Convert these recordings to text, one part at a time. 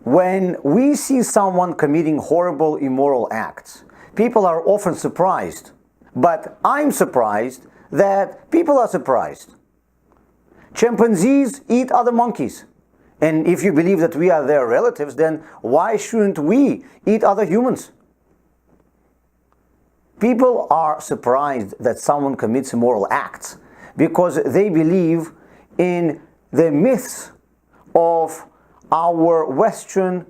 When we see someone committing horrible, immoral acts, people are often surprised. But I'm surprised that people are surprised. Chimpanzees eat other monkeys. And if you believe that we are their relatives, then why shouldn't we eat other humans? People are surprised that someone commits immoral acts because they believe in the myths of our Western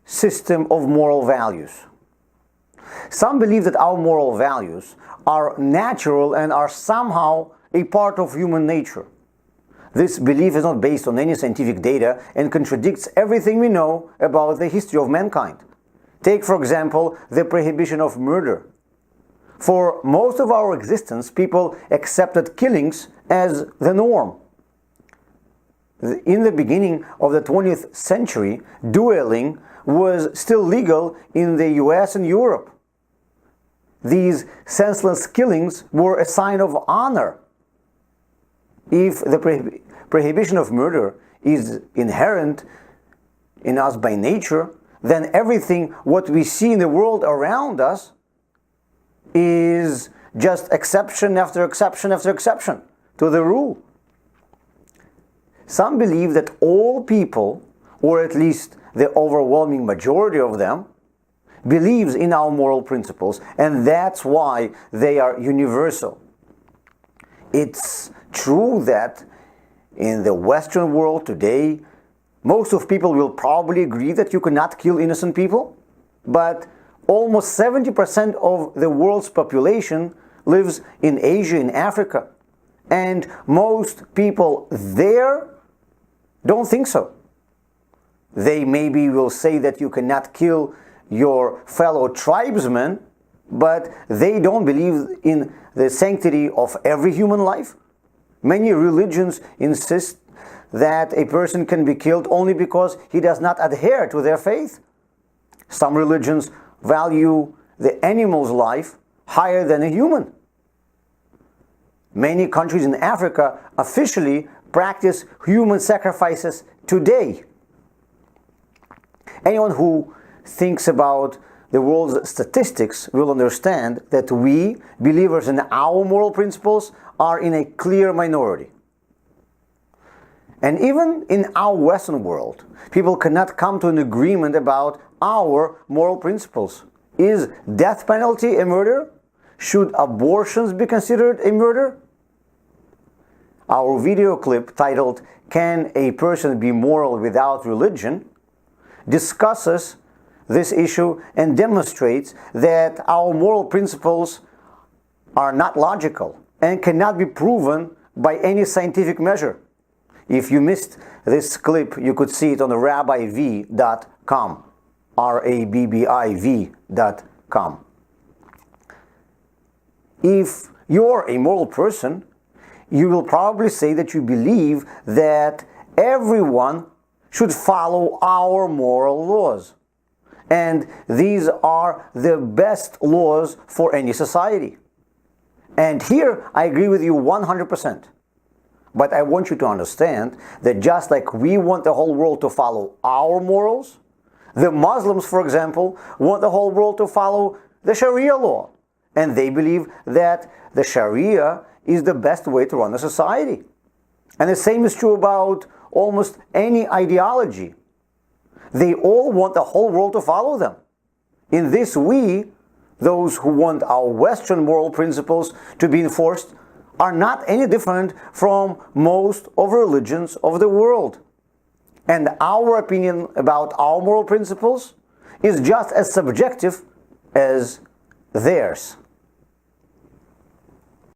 system of moral values. Some believe that our moral values are natural and are somehow a part of human nature. This belief is not based on any scientific data and contradicts everything we know about the history of mankind. Take, for example, the prohibition of murder. For most of our existence, people accepted killings as the norm. In the beginning of the 20th century, dueling was still legal in the US and Europe. These senseless killings were a sign of honor. If the prohibition of murder is inherent in us by nature, then everything what we see in the world around us is just exception after exception after exception to the rule. Some believe that all people, or at least the overwhelming majority of them, believes in our moral principles, and that's why they are universal. It's true that in the Western world today, most of people will probably agree that you cannot kill innocent people, but almost 70% of the world's population lives in Asia and Africa, and most people there don't think so. They maybe will say that you cannot kill your fellow tribesmen, but they don't believe in the sanctity of every human life. Many religions insist that a person can be killed only because he does not adhere to their faith. Some religions value the animal's life higher than a human. Many countries in Africa officially practice human sacrifices today. Anyone who thinks about the world's statistics will understand that we, believers in our moral principles, are in a clear minority. And even in our Western world, people cannot come to an agreement about our moral principles. Is death penalty a murder? Should abortions be considered a murder? Our video clip titled, "Can a Person Be Moral Without Religion?" discusses this issue and demonstrates that our moral principles are not logical and cannot be proven by any scientific measure. If you missed this clip, you could see it on rabbiv.com, rabbiv.com. If you're a moral person, you will probably say that you believe that everyone should follow our moral laws. And these are the best laws for any society. And here I agree with you 100%. But I want you to understand that just like we want the whole world to follow our morals, the Muslims, for example, want the whole world to follow the Sharia law. And they believe that the Sharia is the best way to run a society. And the same is true about almost any ideology. They all want the whole world to follow them. In this, we, those who want our Western moral principles to be enforced, are not any different from most of religions of the world. And our opinion about our moral principles is just as subjective as theirs.